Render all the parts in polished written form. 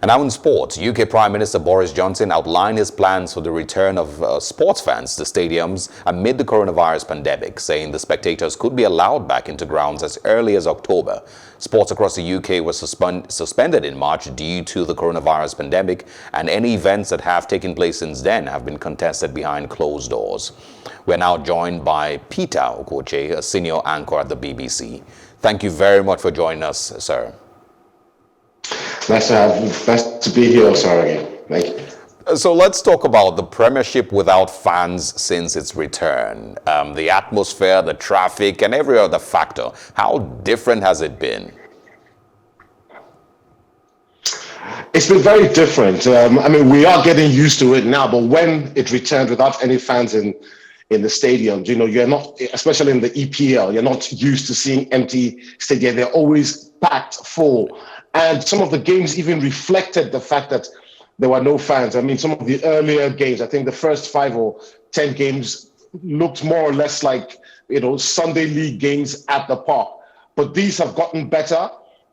And now in sports, UK Prime Minister Boris Johnson outlined his plans for the return of sports fans to stadiums amid the coronavirus pandemic, saying the spectators could be allowed back into grounds as early as October. Sports across the UK were suspended in March due to the coronavirus pandemic, and any events that have taken place since then have been contested behind closed doors. We're now joined by Peter Okoche, a senior anchor at the BBC. Thank you very much for joining us, sir. Nice to be here, sir, again. Thank you. So let's talk about the Premiership without fans since its return. The atmosphere, the traffic, and every other factor. How different has it been? It's been very different. I mean, we are getting used to it now, but when it returned without any fans in the stadiums, you know, you're not, especially in the EPL, you're not used to seeing empty stadiums. They're always packed full. And some of the games even reflected the fact that there were no fans. I mean, some of the earlier games, I think the first 5 or 10 games looked more or less like, you know, Sunday league games at the park. But these have gotten better.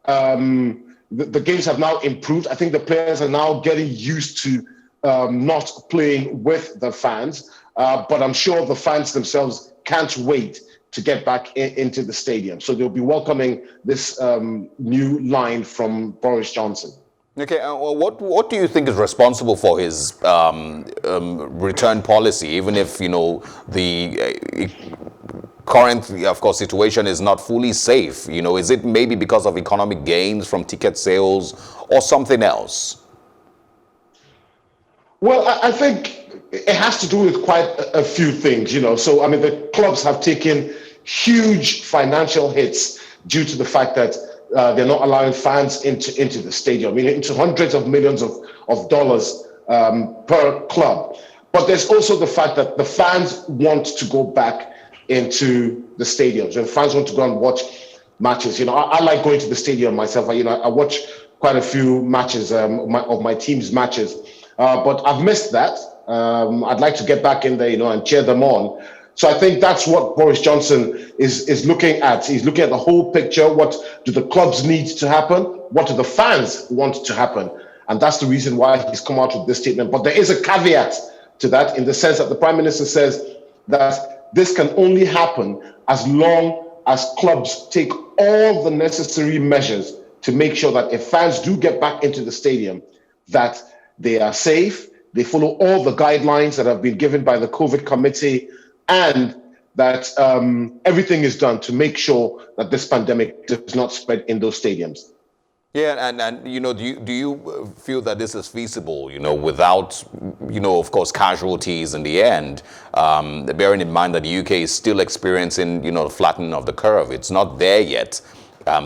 The games have now improved. I think the players are now getting used to not playing with the fans. But I'm sure the fans themselves can't wait to get back into the stadium. So they'll be welcoming this new line from Boris Johnson. Okay, well, what do you think is responsible for his return policy, even if, you know, the current, of course, situation is not fully safe? You know, is it maybe because of economic gains from ticket sales or something else? Well, I think it has to do with quite a few things, you know. So, I mean, the clubs have taken huge financial hits due to the fact that they're not allowing fans into the stadium, I mean, into hundreds of millions of dollars per club. But there's also the fact that the fans want to go back into the stadiums, and fans want to go and watch matches. You know, I like going to the stadium myself. I watch quite a few matches of my team's matches, but I've missed that. I'd like to get back in there, you know, and cheer them on. So I think that's what Boris Johnson is looking at. He's looking at the whole picture. What do the clubs need to happen? What do the fans want to happen? And that's the reason why he's come out with this statement. But there is a caveat to that, in the sense that the Prime Minister says that this can only happen as long as clubs take all the necessary measures to make sure that if fans do get back into the stadium, that they are safe, they follow all the guidelines that have been given by the COVID committee, and that everything is done to make sure that this pandemic does not spread in those stadiums. Yeah, and you know, do you feel that this is feasible, you know, without, you know, of course, casualties in the end, bearing in mind that the UK is still experiencing, you know, the flattening of the curve. It's not there yet.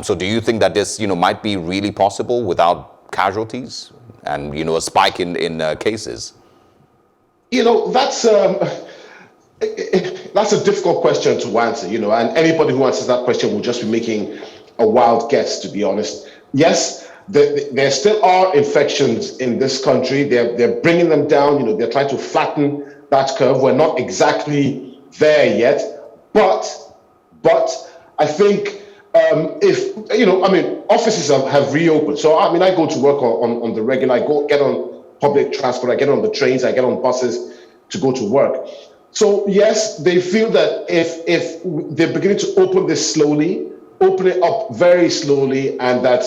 So do you think that this, you know, might be really possible without casualties and, you know, a spike in cases? You know, that's a difficult question to answer, you know, and anybody who answers that question will just be making a wild guess, to be honest. Yes, there still are infections in this country. They're bringing them down, you know, they're trying to flatten that curve. We're not exactly there yet, but I think if, you know, I mean, offices have reopened. So, I mean, I go to work on the regular, I get on public transport, I get on the trains, I get on buses to go to work. So yes, they feel that if they're beginning to open this slowly, open it up very slowly, and that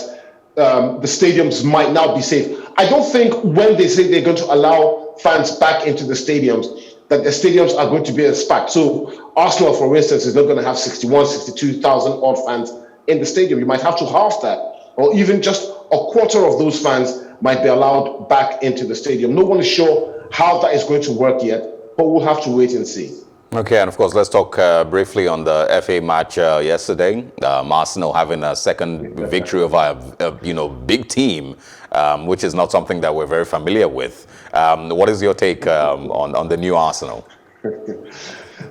the stadiums might now be safe. I don't think when they say they're going to allow fans back into the stadiums, that the stadiums are going to be as packed. So Arsenal, for instance, is not going to have 62,000 odd fans in the stadium. You might have to half that, or even just a quarter of those fans might be allowed back into the stadium. No one is sure how that is going to work yet, but we'll have to wait and see. Okay, and of course, let's talk briefly on the FA match yesterday. Arsenal having a second victory over a you know, big team, which is not something that we're very familiar with. What is your take on the new Arsenal?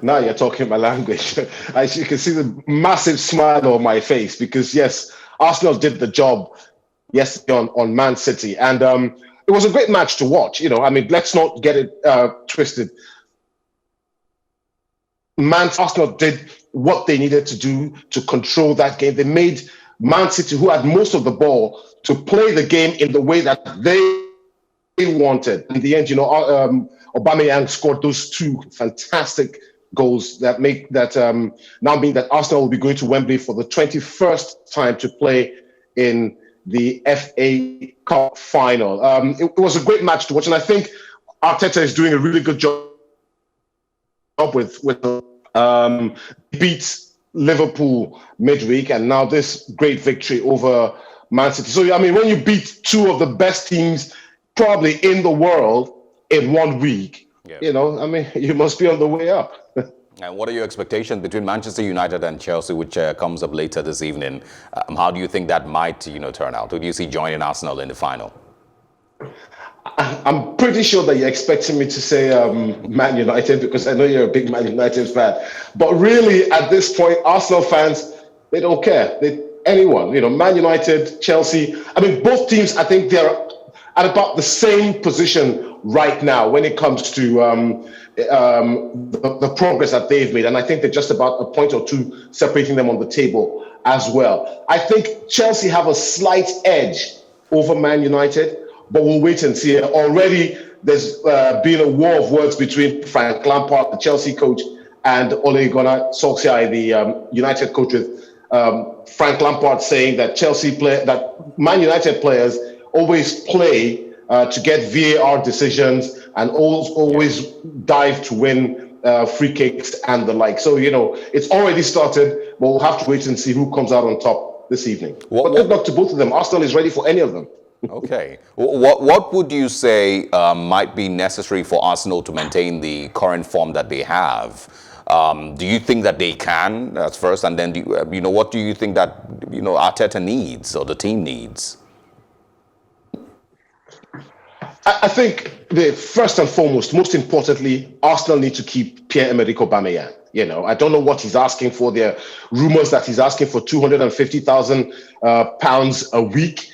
Now you're talking my language. As you can see the massive smile on my face, because yes, Arsenal did the job yesterday on Man City, and it was a great match to watch. You know, I mean, let's not get it twisted. Arsenal did what they needed to do to control that game. They made Man City, who had most of the ball, to play the game in the way that they wanted. In the end, Aubameyang scored those two fantastic goals that make that now mean that Arsenal will be going to Wembley for the 21st time to play in the FA Cup final. It was a great match to watch, and I think Arteta is doing a really good job with beat Liverpool midweek, and now this great victory over Man City. So, I mean, when you beat two of the best teams probably in the world in 1 week, you must be on the way up. And what are your expectations between Manchester United and Chelsea, which comes up later this evening? How do you think that might, turn out? Who do you see joining Arsenal in the final? I'm pretty sure that you're expecting me to say Man United, because I know you're a big Man United fan. But really, at this point, Arsenal fans, they don't care. Anyone, Man United, Chelsea. I mean, both teams, I think they're at about the same position right now when it comes to the progress that they've made. And I think they're just about a point or two separating them on the table as well. I think Chelsea have a slight edge over Man United, but we'll wait and see. Already, there's been a war of words between Frank Lampard, the Chelsea coach, and Ole Gunnar Solskjaer, the United coach, with Frank Lampard saying that that Man United players always play to get VAR decisions and always dive to win free kicks and the like. So, it's already started, but we'll have to wait and see who comes out on top this evening. But good luck to both of them. Arsenal is ready for any of them. Okay. What would you say might be necessary for Arsenal to maintain the current form that they have? Do you think that they can? That's first. And then, what do you think that, Arteta needs or the team needs? I think first and foremost, most importantly, Arsenal need to keep Pierre-Emerick Aubameyang. I don't know what he's asking for. There are rumors that he's asking for £250,000 a week.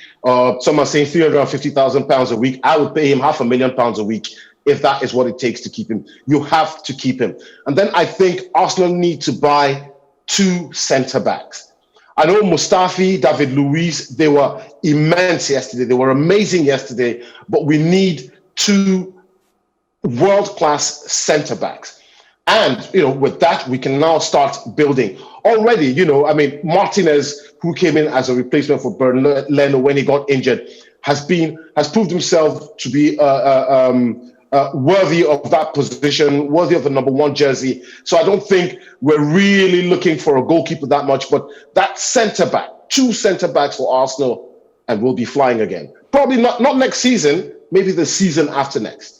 Some are saying £350,000 a week. I would pay him £500,000 a week if that is what it takes to keep him. You have to keep him. And then I think Arsenal need to buy two centre-backs. I know Mustafi, David Luiz, they were immense yesterday. They were amazing yesterday. But we need two world-class centre-backs. And, with that, we can now start building. Already, Martinez, who came in as a replacement for Bernd Leno when he got injured, has proved himself to be worthy of that position, worthy of the number 1 jersey. So I don't think we're really looking for a goalkeeper that much, but that centre-back, two centre-backs for Arsenal, and we'll be flying again. Probably not next season, maybe the season after next.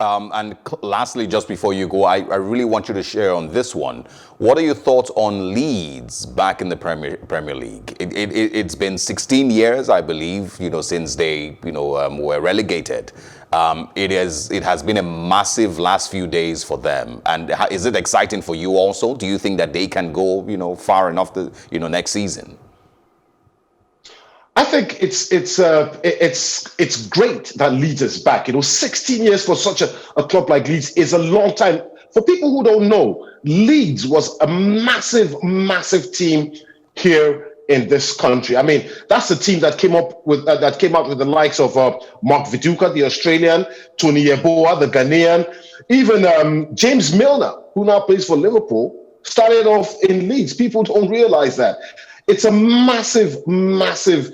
And lastly, just before you go, I really want you to share on this one. What are your thoughts on Leeds back in the Premier League? It's been 16 years, I believe, since they, were relegated. It has been a massive last few days for them. And is it exciting for you also? Do you think that they can go, far enough to, next season? I think it's great that Leeds is back. 16 years for such a club like Leeds is a long time. For people who don't know, Leeds was a massive, massive team here in this country. I mean, that's the team that came out with the likes of Mark Viduka, the Australian, Tony Yeboah, the Ghanaian, even James Milner, who now plays for Liverpool, started off in Leeds. People don't realize that. It's a massive, massive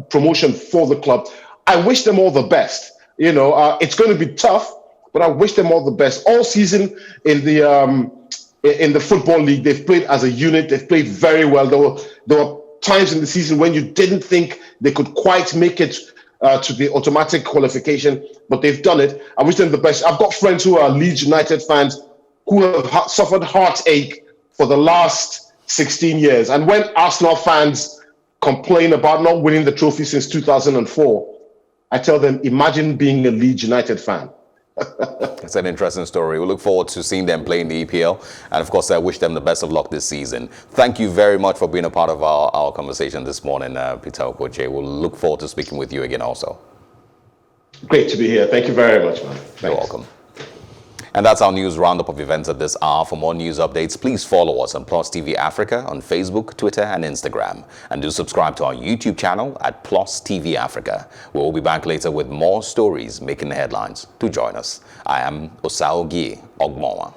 promotion for the club. I wish them all the best. It's going to be tough, but I wish them all the best. All season in the Football League, they've played as a unit. They've played very well. There were times in the season when you didn't think they could quite make it to the automatic qualification, but they've done it. I wish them the best. I've got friends who are Leeds United fans who have suffered heartache for the last 16 years. And when Arsenal fans complain about not winning the trophy since 2004, I tell them, imagine being a Leeds United fan. It's an interesting story. We look forward to seeing them play in the EPL. And of course, I wish them the best of luck this season. Thank you very much for being a part of our conversation this morning, Peter Okoche. We'll look forward to speaking with you again also. Great to be here. Thank you very much, man. Thanks. You're welcome. And that's our news roundup of events at this hour. For more news updates, please follow us on Plus TV Africa on Facebook, Twitter, and Instagram. And do subscribe to our YouTube channel at Plus TV Africa. We'll be back later with more stories making the headlines. Do join us. I am Osaogie Ogmowa.